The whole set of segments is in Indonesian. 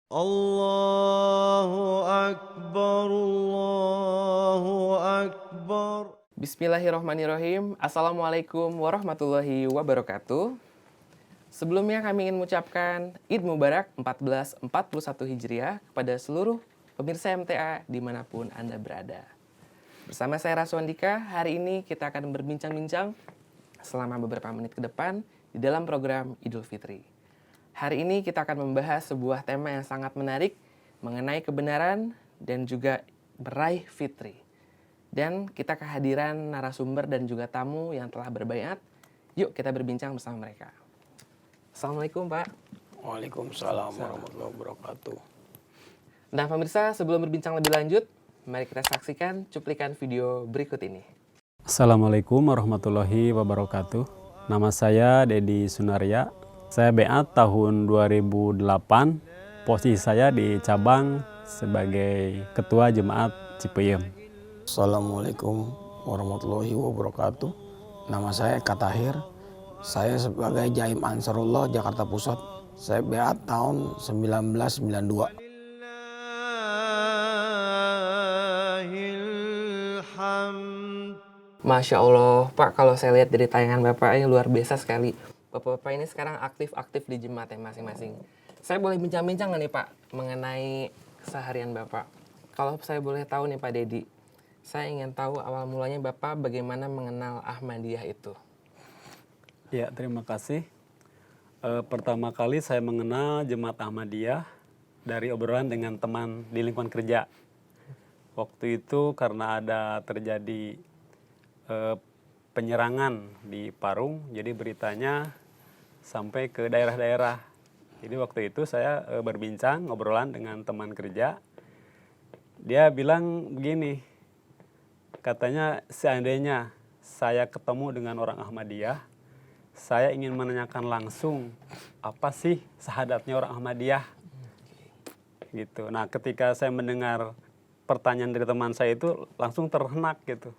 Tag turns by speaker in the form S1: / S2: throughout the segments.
S1: Allahu Akbar, Allahu Akbar.
S2: Bismillahirrahmanirrahim. Assalamualaikum warahmatullahi wabarakatuh. Sebelumnya kami ingin mengucapkan Id Mubarak 1441 Hijriah kepada seluruh pemirsa MTA dimanapun Anda berada. Bersama saya Raswandika, hari ini kita akan berbincang-bincang selama beberapa menit ke depan di dalam program Idul Fitri. Hari ini kita akan membahas sebuah tema yang sangat menarik mengenai kebenaran dan juga meraih fitri. Dan kita kehadiran narasumber dan juga tamu yang telah berbaiat. Yuk kita berbincang bersama mereka. Assalamualaikum Pak.
S3: Waalaikumsalam warahmatullahi wabarakatuh.
S2: Nah pemirsa, sebelum berbincang lebih lanjut, mari kita saksikan cuplikan video berikut ini.
S4: Assalamualaikum warahmatullahi wabarakatuh. Nama saya Dedi Sunaria. Saya BA tahun 2008. Posisi saya di cabang sebagai Ketua Jemaat Cipeyem.
S3: Assalamualaikum warahmatullahi wabarakatuh. Nama saya Katahir. Saya sebagai Jaim Ansarullah Jakarta Pusat. Saya BA tahun 1992.
S2: Masya Allah, Pak, kalau saya lihat dari tayangan Bapak ini luar biasa sekali. Bapak-bapak ini sekarang aktif-aktif di jemaatnya masing-masing. Saya boleh bincang-bincang nggak nih Pak mengenai keseharian Bapak? Kalau saya boleh tahu nih Pak Dedi, saya ingin tahu awal mulanya Bapak bagaimana mengenal Ahmadiyah itu.
S4: Ya, terima kasih. Pertama kali saya mengenal Jemaat Ahmadiyah dari obrolan dengan teman di lingkungan kerja. Waktu itu karena ada terjadi penyerangan di Parung, jadi beritanya sampai ke daerah-daerah. Jadi waktu itu saya berbincang, ngobrolan dengan teman kerja. Dia bilang begini, katanya seandainya saya ketemu dengan orang Ahmadiyah, saya ingin menanyakan langsung apa sih syahadatnya orang Ahmadiyah. Gitu. Nah ketika saya mendengar pertanyaan dari teman saya itu langsung terhenak gitu.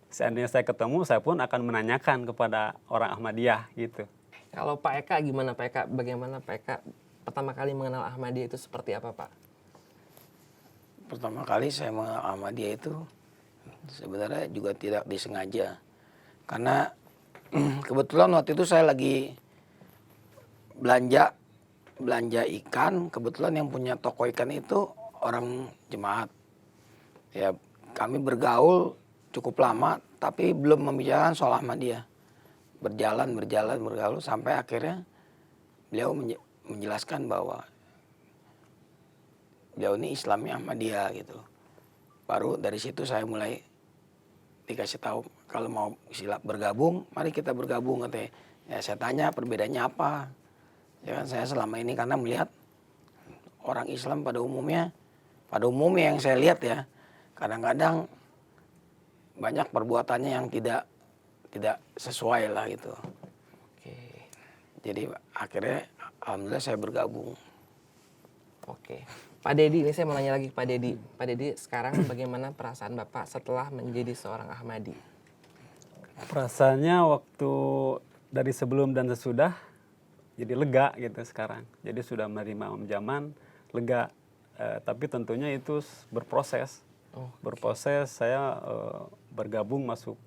S4: Seandainya saya ketemu, saya pun akan menanyakan kepada orang Ahmadiyah gitu.
S2: Kalau Pak Eka gimana Pak Eka? Bagaimana Pak Eka pertama kali mengenal Ahmadiyah itu seperti apa Pak?
S3: Pertama kali saya mengenal Ahmadiyah itu sebenarnya juga tidak disengaja. Karena kebetulan waktu itu saya lagi belanja ikan. Kebetulan yang punya toko ikan itu orang jemaat. Ya, kami bergaul cukup lama, tapi belum membicarakan soal Ahmadiyah. Berjalan bergaul sampai akhirnya beliau menjelaskan bahwa beliau ini Islamnya Ahmadiyah gitu. Baru dari situ saya mulai dikasih tahu kalau mau silap bergabung, mari kita bergabung katanya. Ya saya tanya perbedaannya apa. Ya kan saya selama ini karena melihat orang Islam pada umumnya yang saya lihat ya, kadang-kadang banyak perbuatannya yang tidak sesuai lah gitu.
S2: Oke.
S3: Jadi akhirnya alhamdulillah saya bergabung.
S2: Oke. Pak Dedi, ini saya mau nanya lagi ke Pak Dedi. Pak Dedi, sekarang bagaimana perasaan Bapak setelah menjadi seorang Ahmadi?
S4: Perasaannya waktu dari sebelum dan sesudah jadi lega gitu sekarang. Jadi sudah menerima zaman lega. Tapi tentunya itu berproses. Berproses saya bergabung masuk.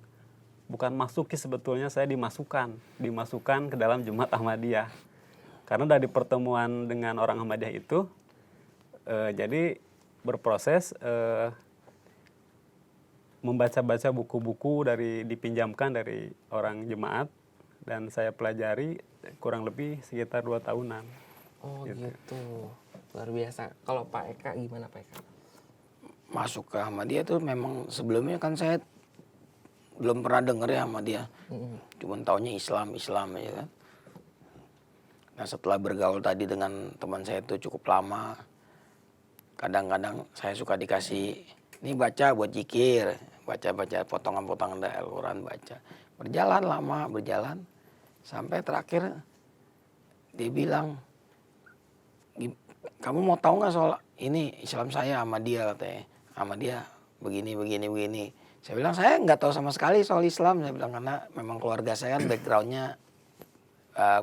S4: Bukan masuki sebetulnya, saya dimasukkan ke dalam Jemaat Ahmadiyah. Karena dari pertemuan dengan orang Ahmadiyah itu, jadi berproses membaca-baca buku-buku dipinjamkan dari orang jemaat dan saya pelajari kurang lebih sekitar 2 tahunan.
S2: Oh gitu. Luar biasa. Kalau Pak Eka gimana Pak Eka?
S3: Masuk ke Ahmadiyah itu memang sebelumnya kan saya belum pernah dengar ya Ahmadiyah. Cuman taunya Islam aja kan. Nah setelah bergaul tadi dengan teman saya itu cukup lama, kadang-kadang saya suka dikasih, ini baca buat zikir, baca potongan-potongan dari Al-Quran baca. Berjalan, sampai terakhir dia bilang, kamu mau tahu nggak soal ini Islam saya Ahmadiyah katanya. Ahmadiyah begini. Saya bilang saya nggak tahu sama sekali soal Islam. Saya bilang karena memang keluarga saya kan backgroundnya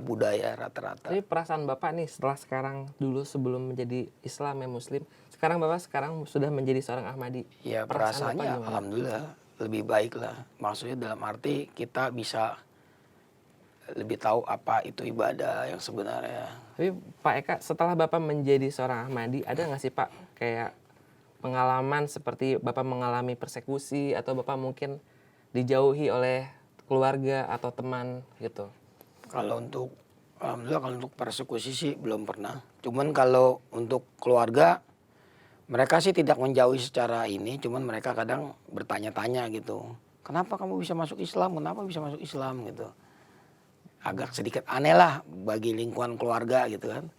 S3: budaya rata-rata.
S2: Tapi perasaan Bapak nih setelah sekarang, dulu sebelum menjadi Islam ya Muslim, sekarang Bapak sudah menjadi seorang Ahmadi.
S3: Ya
S2: Perasaan Bapak
S3: perasaannya
S2: gimana?
S3: alhamdulillah lebih baik lah. Maksudnya dalam arti kita bisa lebih tahu apa itu ibadah yang sebenarnya.
S2: Tapi Pak Eka, setelah Bapak menjadi seorang Ahmadi, ada nggak sih Pak kayak pengalaman seperti Bapak mengalami persekusi atau Bapak mungkin dijauhi oleh keluarga atau teman gitu?
S3: Kalau untuk alhamdulillah kalau untuk persekusi sih belum pernah. Cuman kalau untuk keluarga mereka sih tidak menjauhi secara ini, cuman mereka kadang bertanya-tanya gitu. Kenapa kamu bisa masuk Islam? Kenapa bisa masuk Islam gitu? Agak sedikit aneh lah bagi lingkungan keluarga gitu kan.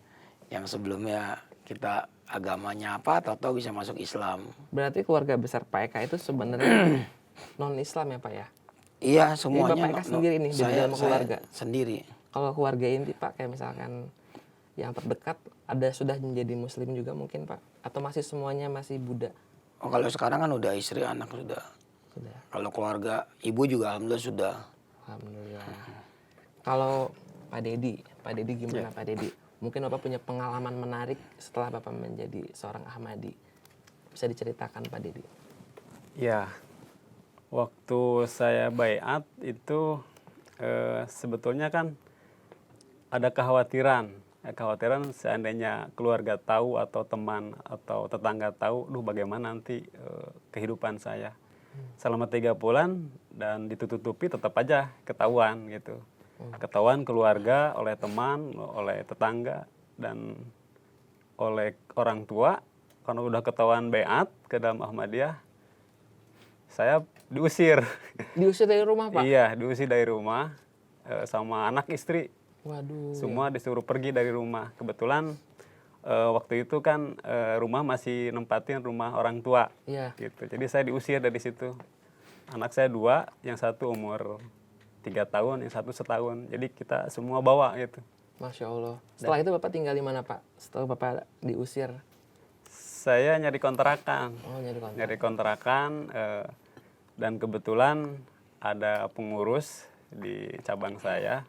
S3: Yang sebelumnya kita agamanya apa, tahu-tahu bisa masuk Islam.
S2: Berarti keluarga besar Pak Eka itu sebenarnya non-Islam ya Pak ya?
S3: Iya semuanya.
S2: Bapak Eka sendiri nih di dalam keluarga?
S3: Sendiri.
S2: Kalau keluarga inti Pak, kayak misalkan yang terdekat, ada sudah menjadi Muslim juga mungkin Pak? Atau masih semuanya masih Buddha?
S3: Oh, kalau sekarang kan udah istri anak sudah.
S2: Sudah.
S3: Kalau keluarga ibu juga alhamdulillah sudah.
S2: Alhamdulillah. Kalau Pak Dedi gimana Pak Dedi? Mungkin Bapak punya pengalaman menarik setelah Bapak menjadi seorang Ahmadi. Bisa diceritakan Pak Dedi?
S4: Ya, waktu saya baiat itu sebetulnya kan ada kekhawatiran seandainya keluarga tahu atau teman atau tetangga tahu, bagaimana nanti kehidupan saya selama 3 bulan dan ditutupi tetap aja ketahuan gitu. Ketahuan keluarga, oleh teman, oleh tetangga dan oleh orang tua. Kalau udah ketahuan baiat ke dalam Ahmadiyah, saya diusir.
S2: Diusir dari rumah Pak?
S4: Iya, diusir dari rumah sama anak istri.
S2: Waduh.
S4: Semua disuruh pergi dari rumah. Kebetulan waktu itu kan rumah masih nempatin rumah orang tua.
S2: Iya.
S4: Gitu. Jadi saya diusir dari situ. Anak saya 2, yang satu umur 3 tahun, yang satu setahun. Jadi kita semua bawa gitu.
S2: Masya Allah. Setelah itu Bapak tinggal di mana Pak? Setelah Bapak diusir?
S4: Saya nyari kontrakan.
S2: Oh, nyari kontrak.
S4: Nyari kontrakan dan kebetulan ada pengurus di cabang saya.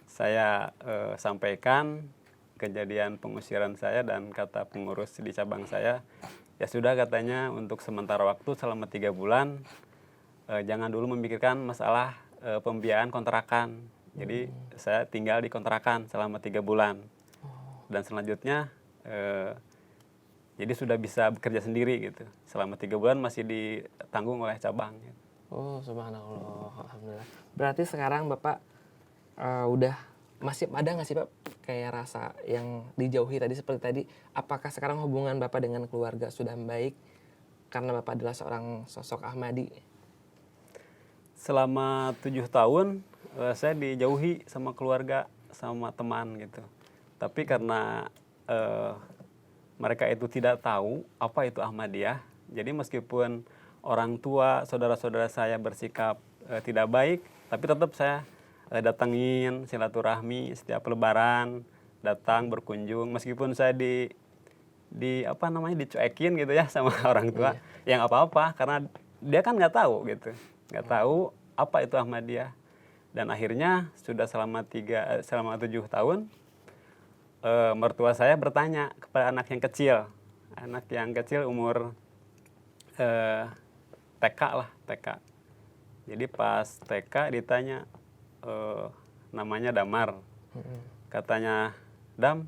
S4: Saya sampaikan kejadian pengusiran saya dan kata pengurus di cabang saya, ya sudah katanya untuk sementara waktu selama 3 bulan jangan dulu memikirkan masalah pembiayaan kontrakan. Jadi saya tinggal di kontrakan selama 3 bulan. Dan selanjutnya jadi sudah bisa bekerja sendiri gitu. Selama 3 bulan masih ditanggung oleh cabang. Gitu.
S2: Oh, subhanallah. Alhamdulillah. Berarti sekarang Bapak udah masih ada nggak sih Pak kayak rasa yang dijauhi tadi seperti tadi? Apakah sekarang hubungan Bapak dengan keluarga sudah baik karena Bapak adalah seorang sosok Ahmadi?
S4: Selama 7 tahun saya dijauhi sama keluarga, sama teman gitu. Tapi karena mereka itu tidak tahu apa itu Ahmadiyah, jadi meskipun orang tua, saudara-saudara saya bersikap tidak baik, tapi tetap saya datangin silaturahmi setiap lebaran, datang berkunjung meskipun saya dicuekin gitu ya sama orang tua. Yang apa-apa karena dia kan nggak tahu gitu. Nggak tahu apa itu Ahmadiyah. Dan akhirnya sudah selama 7 tahun mertua saya bertanya kepada anak yang kecil. Anak yang kecil umur TK lah, TK. Jadi pas TK ditanya namanya Damar. Katanya, Dam,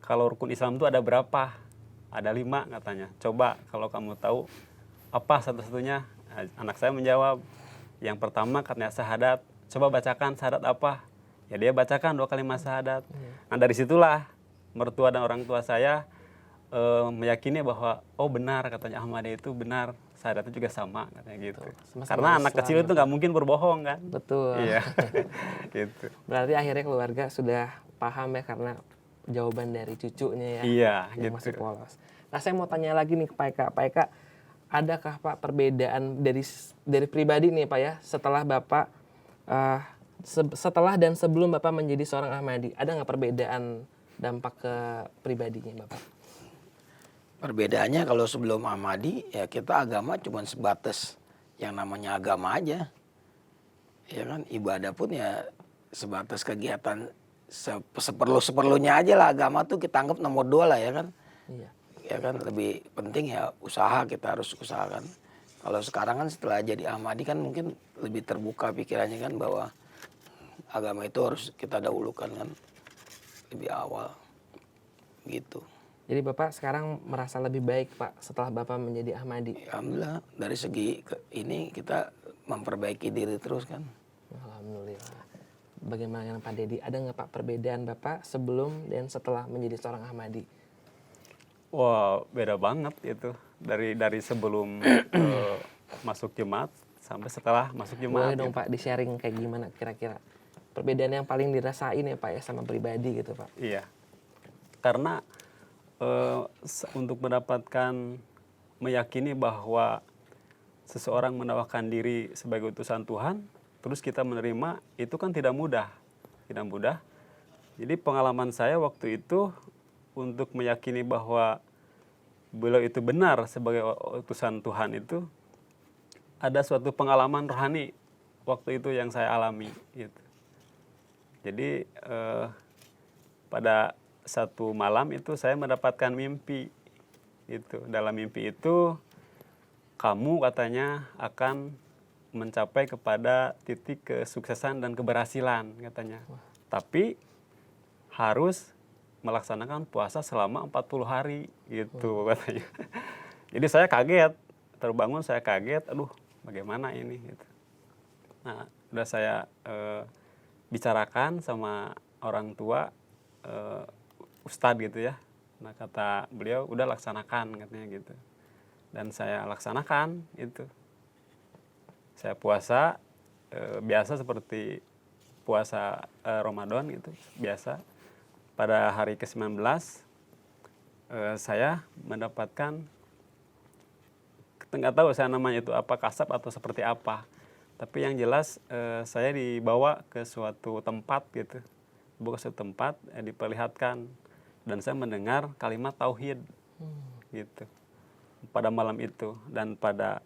S4: kalau rukun Islam itu ada berapa? Ada 5 katanya. Coba kalau kamu tahu apa satu-satunya? Anak saya menjawab, yang pertama katanya syahadat. Coba bacakan syahadat apa? Ya dia bacakan 2 kalimat syahadat. Nah dari situlah mertua dan orang tua saya meyakini bahwa oh benar katanya Ahmadiyah itu benar. Syahadatnya juga sama katanya gitu. Karena anak kecil itu nggak mungkin berbohong kan.
S2: Betul.
S4: Iya. Gitu.
S2: Berarti akhirnya keluarga sudah paham ya karena jawaban dari cucunya ya.
S4: Iya,
S2: yang
S4: gitu.
S2: masih polos. Nah saya mau tanya lagi nih ke Pak Eka. Pak Eka, adakah Pak perbedaan dari pribadi nih Pak ya setelah Bapak setelah dan sebelum Bapak menjadi seorang Ahmadi, ada nggak perbedaan dampak ke pribadinya Bapak?
S3: Perbedaannya kalau sebelum Ahmadi ya kita agama cuma sebatas yang namanya agama aja. Ya kan ibadah pun ya sebatas kegiatan seperlunya aja lah. Agama tuh kita anggap nomor 2 lah ya kan.
S2: Iya.
S3: Ya kan lebih penting ya usaha, kita harus usahakan. Kalau sekarang kan setelah jadi Ahmadi kan mungkin lebih terbuka pikirannya kan, bahwa agama itu harus kita dahulukan kan lebih awal gitu.
S2: Jadi Bapak sekarang merasa lebih baik Pak setelah Bapak menjadi Ahmadi?
S3: Alhamdulillah dari segi ini kita memperbaiki diri terus kan.
S2: Alhamdulillah. Bagaimana dengan Pak Dedi? Ada nggak Pak perbedaan Bapak sebelum dan setelah menjadi seorang Ahmadi?
S4: Wah, beda banget itu dari sebelum masuk jemaat sampai setelah masuk
S2: Boleh
S4: jemaat.
S2: dong
S4: gitu.
S2: Pak di-sharing kayak gimana kira-kira perbedaan yang paling dirasain ya Pak ya sama pribadi gitu Pak?
S4: Iya, karena untuk mendapatkan meyakini bahwa seseorang menawarkan diri sebagai utusan Tuhan, terus kita menerima, itu kan tidak mudah. Jadi pengalaman saya waktu itu untuk meyakini bahwa beliau itu benar sebagai utusan Tuhan itu, ada suatu pengalaman rohani waktu itu yang saya alami. Gitu. Jadi pada satu malam itu saya mendapatkan mimpi. Itu dalam mimpi itu kamu katanya akan mencapai kepada titik kesuksesan dan keberhasilan katanya. Tapi harus melaksanakan puasa selama 40 hari gitu katanya. Jadi saya kaget, terbangun saya kaget, aduh bagaimana ini gitu. Nah, udah saya bicarakan sama orang tua, ustadz gitu ya. Nah kata beliau udah laksanakan katanya gitu. Dan saya laksanakan itu. Saya puasa biasa seperti puasa Ramadan gitu, biasa. Pada hari ke-19 saya mendapatkan, nggak tahu saya namanya itu apa, kasab atau seperti apa. Tapi yang jelas saya dibawa ke suatu tempat gitu. Dibawa ke suatu tempat, diperlihatkan. Dan saya mendengar kalimat tauhid gitu pada malam itu, dan pada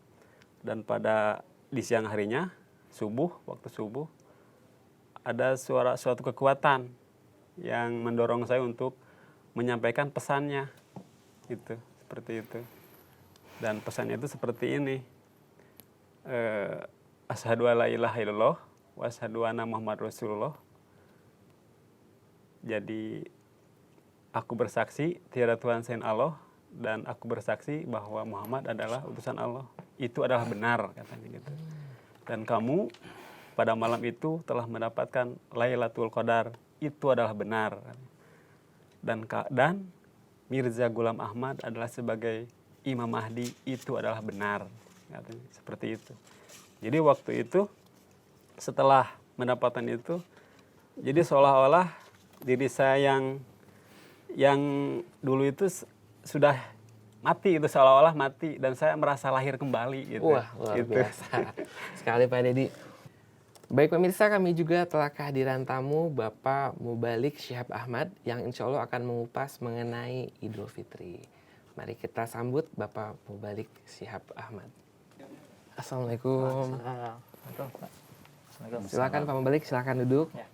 S4: di siang harinya waktu subuh ada suatu kekuatan yang mendorong saya untuk menyampaikan pesannya gitu, seperti itu. Dan pesannya itu seperti ini, asyhadu alla ilaha illallah wa asyhadu anna muhammad rasulullah. Jadi aku bersaksi tiada Tuhan selain Allah, dan aku bersaksi bahwa Muhammad adalah utusan Allah. Itu adalah benar katanya gitu. Dan kamu pada malam itu telah mendapatkan Lailatul Qadar. Itu adalah benar. Dan Mirza Ghulam Ahmad adalah sebagai Imam Mahdi. Itu adalah benar katanya. Seperti itu. Jadi waktu itu setelah mendapatkan itu, jadi seolah-olah diri saya yang dulu itu sudah mati, itu seolah-olah mati, dan saya merasa lahir kembali gitu.
S2: Wah, luar biasa sekali Pak Dedi. Baik pemirsa, kami juga telah kehadiran tamu Bapak Mubalik Syihab Ahmad yang insya Allah akan mengupas mengenai Idul Fitri. Mari kita sambut Bapak Mubalik Syihab Ahmad. Assalamualaikum. Silakan Pak Mubalik, silakan duduk.
S5: Ya.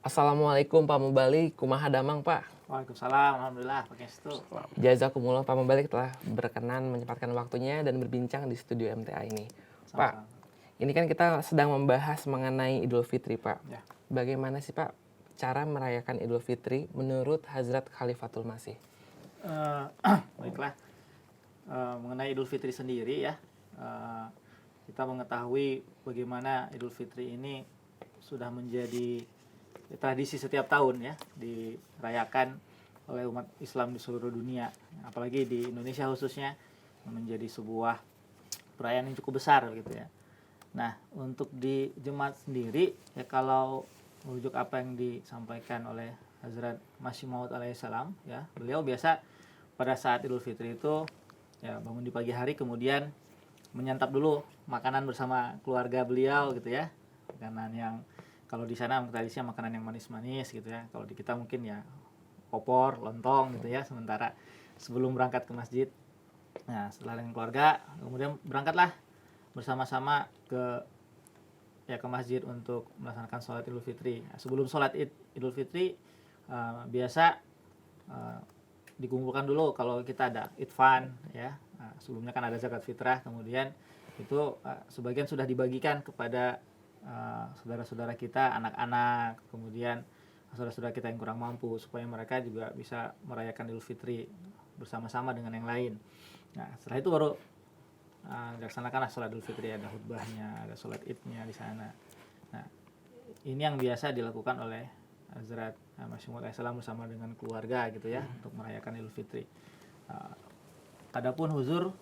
S2: Assalamualaikum Pak Mubalik, kumaha damang Pak?
S5: Waalaikumsalam, alhamdulillah, Pangestu.
S2: Jazakumullah Pak Mubalik telah berkenan menyempatkan waktunya dan berbincang di studio MTA ini. Pak, ini kan kita sedang membahas mengenai Idul Fitri Pak.
S5: Ya.
S2: Bagaimana sih Pak cara merayakan Idul Fitri menurut Hazrat Khalifatul Masih?
S5: Baiklah, mengenai Idul Fitri sendiri ya, kita mengetahui bagaimana Idul Fitri ini sudah menjadi tradisi setiap tahun ya, dirayakan oleh umat Islam di seluruh dunia, apalagi di Indonesia khususnya menjadi sebuah perayaan yang cukup besar gitu ya. Nah, untuk di jemaat sendiri ya, kalau merujuk apa yang disampaikan oleh Hazrat Masih Maud alaihissalam ya, beliau biasa pada saat Idul Fitri itu ya bangun di pagi hari, kemudian menyantap dulu makanan bersama keluarga beliau gitu ya, makanan yang kalau di sana tradisinya makanan yang manis-manis gitu ya. Kalau di kita mungkin ya opor, lontong gitu ya. Sementara sebelum berangkat ke masjid, nah setelah dengan keluarga, kemudian berangkatlah bersama-sama ke ya ke masjid untuk melaksanakan sholat Idul Fitri. Nah, sebelum sholat Idul Fitri biasa dikumpulkan dulu kalau kita ada idfan ya. Nah, sebelumnya kan ada zakat fitrah, kemudian itu sebagian sudah dibagikan kepada saudara-saudara kita, anak-anak, kemudian saudara-saudara kita yang kurang mampu supaya mereka juga bisa merayakan Idul Fitri bersama-sama dengan yang lain. Nah, setelah itu baru dilaksanakanlah sholat Idul Fitri, ada khutbahnya, ada sholat idnya di sana. Nah, ini yang biasa dilakukan oleh Hazrat Masih Maud alaihissalam bersama dengan keluarga gitu ya untuk merayakan Idul Fitri. Adapun Huzur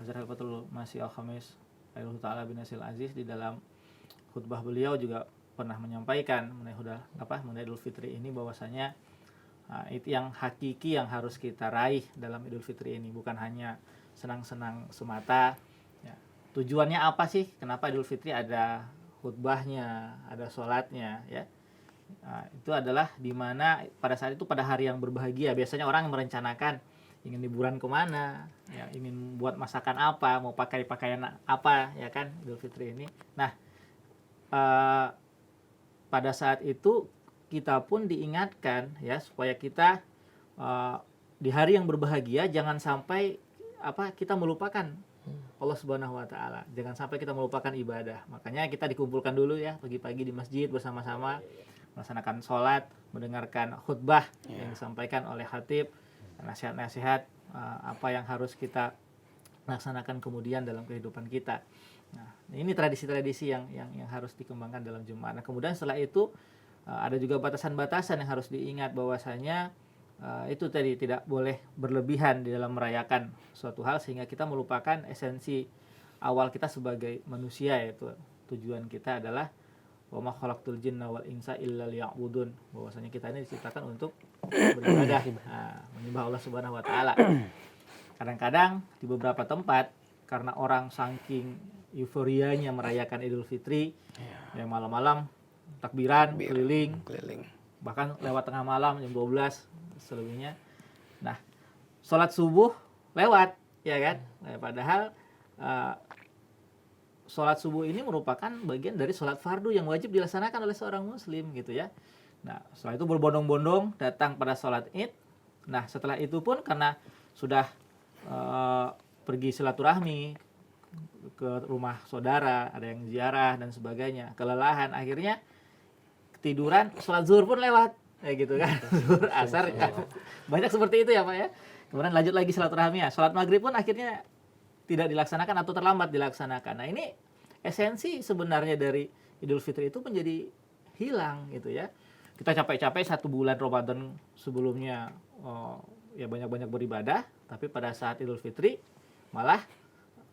S5: Hazrat Khalifatul Masih Al-Khamis Ayyuhu Ta'ala bin Nasil Aziz di dalam khutbah beliau juga pernah menyampaikan mengenai Idul Fitri ini bahwasanya itu yang hakiki yang harus kita raih dalam Idul Fitri ini, bukan hanya senang-senang semata ya. Tujuannya apa sih? Kenapa Idul Fitri ada khutbahnya, ada sholatnya ya? Itu adalah dimana pada saat itu, pada hari yang berbahagia, biasanya orang yang merencanakan ingin liburan kemana ya, ingin buat masakan apa, mau pakai pakaian apa ya kan Idul Fitri ini. Nah, pada saat itu kita pun diingatkan ya supaya kita di hari yang berbahagia jangan sampai kita melupakan Allah Subhanahu wa taala. Jangan sampai kita melupakan ibadah. Makanya kita dikumpulkan dulu ya pagi-pagi di masjid bersama-sama melaksanakan sholat, mendengarkan khutbah yang disampaikan oleh khatib, nasihat-nasihat apa yang harus kita laksanakan kemudian dalam kehidupan kita. Nah, ini tradisi-tradisi yang harus dikembangkan dalam Jumat. Nah, kemudian setelah itu ada juga batasan-batasan yang harus diingat bahwasanya itu tadi tidak boleh berlebihan di dalam merayakan suatu hal sehingga kita melupakan esensi awal kita sebagai manusia, yaitu tujuan kita adalah wa ma khalaqtul jinna wal insa illa liya'budun, bahwasanya kita ini diciptakan untuk beribadah, menyembah Allah Subhanahu wa taala. Kadang-kadang di beberapa tempat karena orang saking euforianya merayakan Idul Fitri yang malam-malam takbiran keliling, bahkan lewat tengah malam jam 12 selebihnya. Nah, sholat subuh lewat ya kan. Nah, padahal sholat subuh ini merupakan bagian dari sholat fardu yang wajib dilaksanakan oleh seorang muslim gitu ya. Nah, setelah itu berbondong-bondong datang pada sholat id. Nah, setelah itu pun karena sudah pergi silaturahmi ke rumah saudara, ada yang ziarah dan sebagainya, kelelahan, akhirnya ketiduran, sholat zuhur pun lewat kayak gitu kan. Zuhur, asar ya. Banyak seperti itu ya Pak ya. Kemudian lanjut lagi silaturahmi ya. Sholat maghrib pun akhirnya tidak dilaksanakan atau terlambat dilaksanakan. Nah, ini esensi sebenarnya dari Idul Fitri itu menjadi hilang gitu ya. Kita capek-capek 1 bulan Ramadan sebelumnya ya banyak-banyak beribadah, tapi pada saat Idul Fitri malah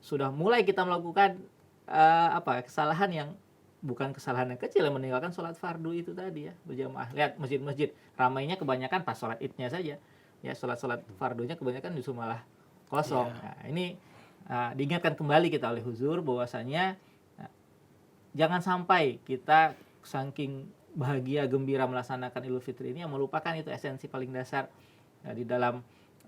S5: sudah mulai kita melakukan kesalahan yang bukan kesalahan yang kecil, yang meninggalkan sholat fardu itu tadi ya, berjamaah. Lihat masjid-masjid ramainya kebanyakan pas sholat idnya saja ya, sholat fardunya kebanyakan justru malah kosong. Nah, ini diingatkan kembali kita oleh Huzur bahwasanya jangan sampai kita saking bahagia gembira melaksanakan Idul Fitri ini yang melupakan itu esensi paling dasar di dalam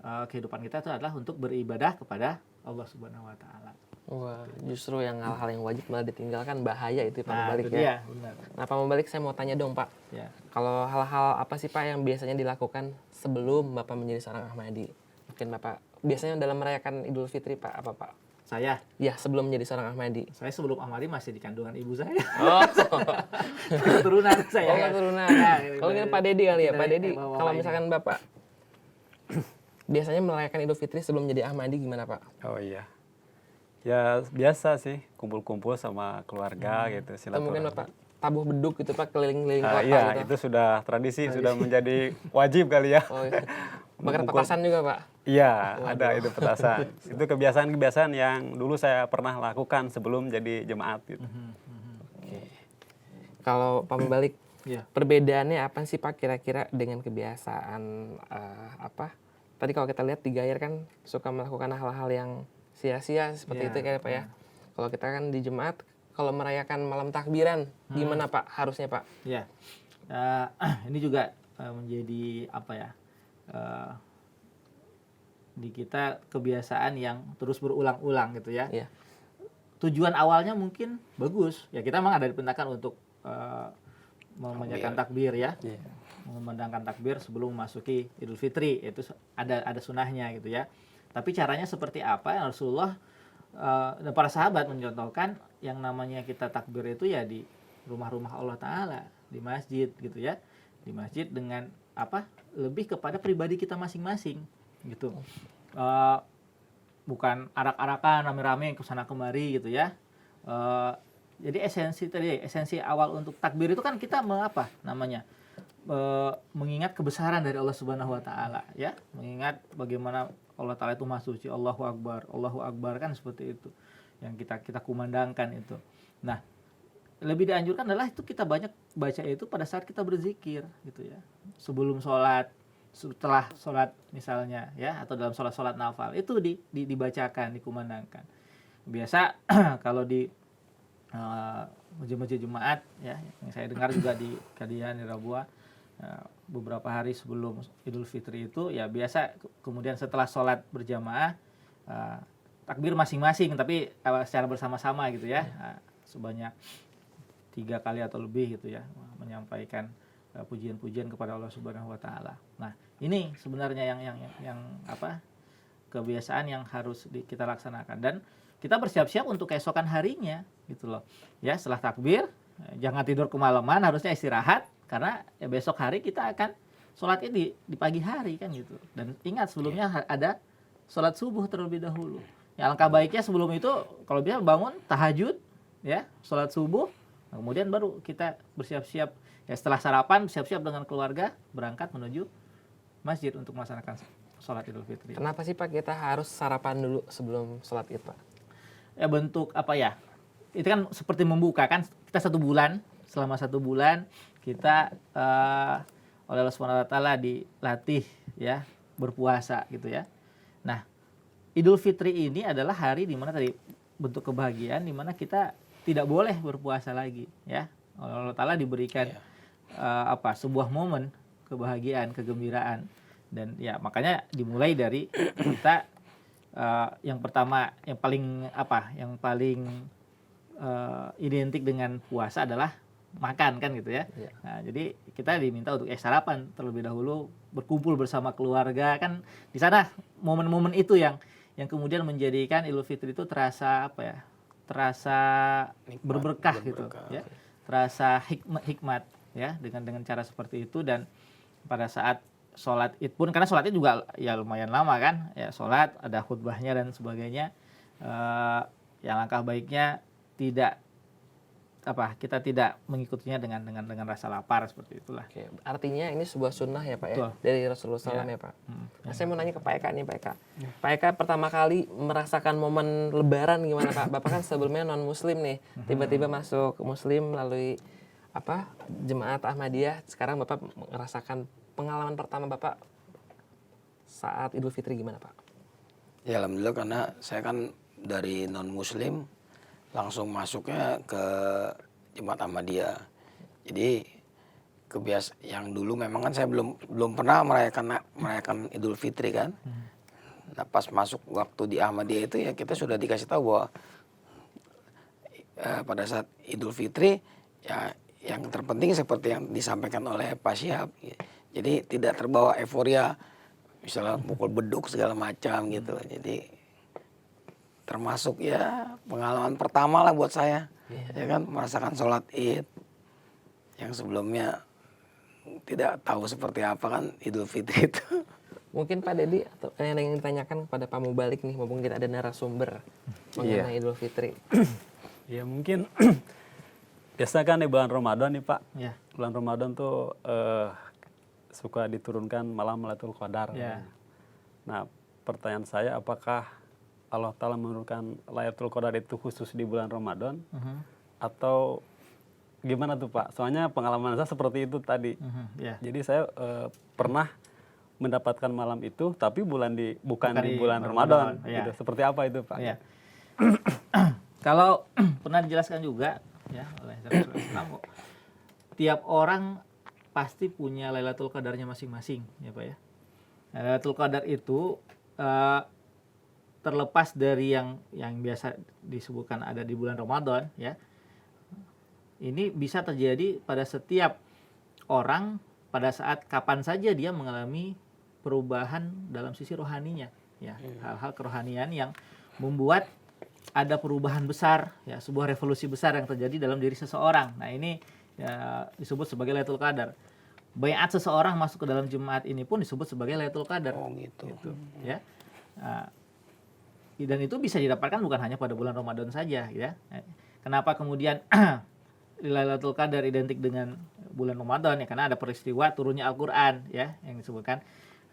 S5: kehidupan kita, itu adalah untuk beribadah kepada Allah Subhanahu wa taala.
S2: Wah, justru yang hal-hal yang wajib malah ditinggalkan, bahaya itu Pak Mubalik
S5: itu
S2: ya.
S5: Benar.
S2: Nah, Pak Mubalik, saya mau tanya dong Pak.
S5: Ya.
S2: Kalau hal-hal apa sih Pak yang biasanya dilakukan sebelum Bapak menjadi seorang Ahmadi? Mungkin Bapak biasanya dalam merayakan Idul Fitri Pak, apa Pak?
S5: Saya
S2: Sebelum menjadi seorang Ahmadi.
S5: Saya sebelum Ahmadi masih di kandungan ibu saya.
S2: Oh,
S5: Keturunan saya.
S2: keturunan. Kalau mungkin Pak Dedi kali ya, Pak Dedi. Kalau misalkan Bapak biasanya merayakan Idul Fitri sebelum menjadi Ahmadi gimana Pak?
S4: Oh iya. Ya biasa sih, kumpul-kumpul sama keluarga gitu,
S2: Atau mungkin
S4: silaturahmi.
S2: Bapak tabuh beduk gitu Pak, keliling-keliling kota
S4: Iya,
S2: gitu.
S4: itu sudah tradisi, sudah menjadi wajib kali ya.
S2: Oh, iya. Bakar petasan juga Pak?
S4: Iya, ada itu petasan. Itu kebiasaan-kebiasaan yang dulu saya pernah lakukan sebelum jadi jemaat gitu.
S2: Oke. Kalau Pak Mubalik,
S5: Iya.
S2: perbedaannya apa sih Pak kira-kira dengan kebiasaan Tadi kalau kita lihat di Gair kan suka melakukan hal-hal yang sia-sia seperti itu kayak Pak ya. Kalau kita kan di jemaat, kalau merayakan malam takbiran, gimana Pak harusnya Pak?
S5: Ya, ini juga menjadi di kita kebiasaan yang terus berulang-ulang gitu ya.
S2: Iya.
S5: tujuan awalnya mungkin bagus. Ya kita memang ada diperintahkan untuk memanjatkan takbir ya. Memandangkan takbir sebelum memasuki Idul Fitri, itu ada sunahnya gitu ya. Tapi caranya seperti apa? Rasulullah dan para sahabat mencontohkan yang namanya kita takbir itu ya di rumah-rumah Allah Ta'ala, di masjid gitu ya. Di masjid dengan apa? Lebih kepada pribadi kita masing-masing gitu. Bukan arak-arakan rame-rame kesana kemari gitu ya. Jadi esensi awal untuk takbir itu kan kita mengingat kebesaran dari Allah Subhanahu wa taala ya, mengingat bagaimana Allah Taala itu Maha Suci, Allahu Akbar kan seperti itu yang kita kumandangkan itu. Nah, lebih dianjurkan adalah itu kita banyak baca itu pada saat kita berzikir gitu ya. Sebelum sholat, setelah sholat misalnya ya, atau dalam sholat nafal itu dibacakan, dikumandangkan. Biasa kalau di masjid-masjid Jumat ya, yang saya dengar juga di Kadian, di Rabua, beberapa hari sebelum Idul Fitri itu ya biasa kemudian setelah sholat berjamaah takbir masing-masing tapi secara bersama-sama gitu ya, sebanyak 3 kali atau lebih gitu ya, menyampaikan pujian-pujian kepada Allah Subhanahu wa taala. Nah, ini sebenarnya yang kebiasaan yang harus kita laksanakan, dan kita bersiap-siap untuk keesokan harinya gitu loh. Ya, setelah takbir jangan tidur kemalaman, harusnya istirahat karena ya besok hari kita akan sholatnya di pagi hari kan gitu. Dan ingat sebelumnya ada sholat subuh terlebih dahulu. Ya, alangkah baiknya sebelum itu kalau bisa bangun tahajud ya, sholat subuh, kemudian baru kita bersiap-siap ya, setelah sarapan siap-siap dengan keluarga berangkat menuju masjid untuk melaksanakan sholat Idul Fitri.
S2: Kenapa sih Pak kita harus sarapan dulu sebelum sholat Id, Pak?
S5: Ya bentuk apa ya? Itu kan seperti membuka kan, kita 1 bulan, selama 1 bulan kita oleh Allah Subhanahu wa taala dilatih ya berpuasa gitu ya. Nah, Idul Fitri ini adalah hari di mana tadi bentuk kebahagiaan di mana kita tidak boleh berpuasa lagi ya. Oleh Allah Ta'ala diberikan sebuah momen kebahagiaan, kegembiraan, dan ya makanya dimulai dari kita yang pertama yang paling identik dengan puasa adalah makan kan gitu ya. Nah, jadi kita diminta untuk sarapan terlebih dahulu, berkumpul bersama keluarga kan, di sana momen-momen itu yang kemudian menjadikan Idul Fitri itu terasa terasa berberkah gitu ya, terasa hikmat ya dengan cara seperti itu. Dan pada saat sholat Id pun, karena sholat Id juga ya lumayan lama kan ya, sholat ada khutbahnya dan sebagainya, yang langkah baiknya kita tidak mengikutinya dengan rasa lapar seperti itulah.
S2: Oke, artinya ini sebuah sunnah ya Pak.
S5: Betul.
S2: Ya, dari Rasulullah SAW ya Pak. Nah, saya mau nanya ke Pak Eka nih Pak Eka. Pak Eka pertama kali merasakan momen Lebaran gimana Pak? Bapak kan sebelumnya non Muslim nih, tiba-tiba masuk Muslim melalui Jemaat Ahmadiyah. Sekarang Bapak merasakan pengalaman pertama Bapak saat Idul Fitri gimana Pak?
S3: Ya alhamdulillah, karena saya kan dari non Muslim langsung masuknya ke Jemaat Ahmadiyah. Jadi yang dulu memang kan saya belum pernah merayakan Idul Fitri kan. Nah, pas masuk waktu di Ahmadiyah itu ya kita sudah dikasih tahu bahwa pada saat Idul Fitri ya yang terpenting seperti yang disampaikan oleh Pak Syihab. Jadi tidak terbawa euforia misalnya pukul beduk segala macam gitu. Jadi termasuk ya pengalaman pertama lah buat saya, ya kan, merasakan sholat Id yang sebelumnya tidak tahu seperti apa kan Idul Fitri itu.
S2: Mungkin Pak Dedi atau yang ingin ditanyakan kepada Pak Mubalik nih, mumpung kita ada narasumber mengenai Idul Fitri.
S4: Ya mungkin biasa kan di bulan Ramadan nih Pak, bulan Ramadan tuh suka diturunkan malam Lailatul Qadar. Nah, pertanyaan saya, apakah Allah Ta'ala menurunkan Lailatul Qadar itu khusus di bulan Ramadan atau gimana tuh Pak? Soalnya pengalaman saya seperti itu tadi. Jadi saya pernah mendapatkan malam itu tapi bukan di bulan Ramadan. Gitu. Seperti apa itu Pak?
S5: Kalau pernah dijelaskan juga ya oleh Rasulullah, tiap orang pasti punya Lailatul Qadarnya masing-masing ya Pak ya. Lailatul Qadar itu terlepas dari yang biasa disebutkan ada di bulan Ramadan ya. Ini bisa terjadi pada setiap orang pada saat kapan saja dia mengalami perubahan dalam sisi rohaninya ya. Hal-hal kerohanian yang membuat ada perubahan besar ya, sebuah revolusi besar yang terjadi dalam diri seseorang. Nah, ini ya, disebut sebagai Lailatul Qadar. Baiat seseorang masuk ke dalam Jumat ini pun disebut sebagai Lailatul Qadar.
S3: Oh gitu.
S5: Ya. Dan itu bisa didapatkan bukan hanya pada bulan Ramadan saja ya. Kenapa kemudian Lailatul Qadar identik dengan bulan Ramadan ya, karena ada peristiwa turunnya Al-Qur'an ya yang disebutkan.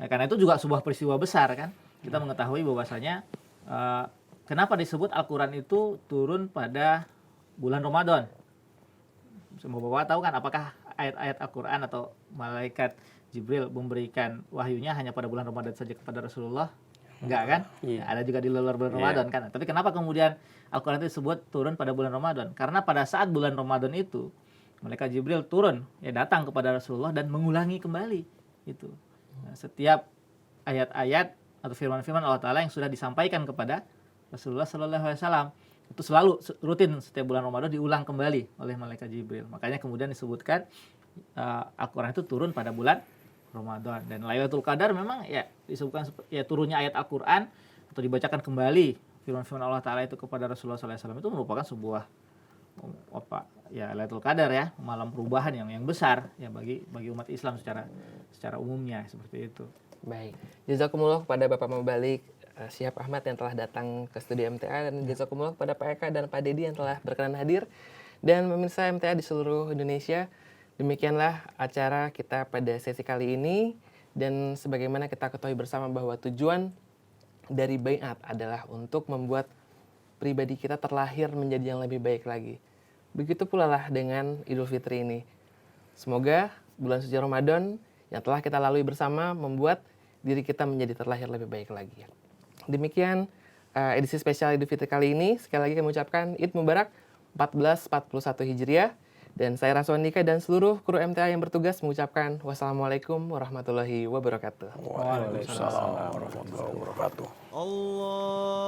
S5: Nah, karena itu juga sebuah peristiwa besar kan. Kita mengetahui bahwasanya kenapa disebut Al-Qur'an itu turun pada bulan Ramadan. Semua Bapak tahu kan apakah ayat-ayat Al-Qur'an atau malaikat Jibril memberikan wahyunya hanya pada bulan Ramadan saja kepada Rasulullah? Enggak kan?
S4: Iya.
S5: Ada juga di luar bulan Ramadan kan. Tapi kenapa kemudian Al-Qur'an itu disebut turun pada bulan Ramadan? Karena pada saat bulan Ramadan itu malaikat Jibril turun ya, datang kepada Rasulullah dan mengulangi kembali itu. Nah, setiap ayat-ayat atau firman-firman Allah Ta'ala yang sudah disampaikan kepada Rasulullah Sallallahu Alaihi Wasallam itu selalu rutin setiap bulan Ramadan diulang kembali oleh malaikat Jibril. Makanya kemudian disebutkan Al-Quran itu turun pada bulan Ramadan. Dan Lailatul Qadar memang ya disebutkan ya turunnya ayat Al-Quran atau dibacakan kembali firman-firman Allah Ta'ala itu kepada Rasulullah SAW itu merupakan sebuah ya Lailatul Qadar ya, malam perubahan yang besar ya bagi umat Islam secara umumnya seperti itu.
S2: Baik, jazakumullah kepada Bapak Mubalik Syihab Ahmad yang telah datang ke studio MTA, dan jazakumullah kepada Pak Eka dan Pak Dedi yang telah berkenan hadir, dan pemirsa MTA di seluruh Indonesia. Demikianlah acara kita pada sesi kali ini, dan sebagaimana kita ketahui bersama bahwa tujuan dari baiat adalah untuk membuat pribadi kita terlahir menjadi yang lebih baik lagi. Begitu pula lah dengan Idul Fitri ini. Semoga bulan suci Ramadan yang telah kita lalui bersama membuat diri kita menjadi terlahir lebih baik lagi. Demikian edisi spesial Idul Fitri kali ini. Sekali lagi kami ucapkan Id Mubarak 1441 Hijriah. Dan saya Raswandika dan seluruh kru MTA yang bertugas mengucapkan wassalamualaikum warahmatullahi wabarakatuh.
S3: Waalaikumsalam warahmatullahi wabarakatuh.
S1: Allah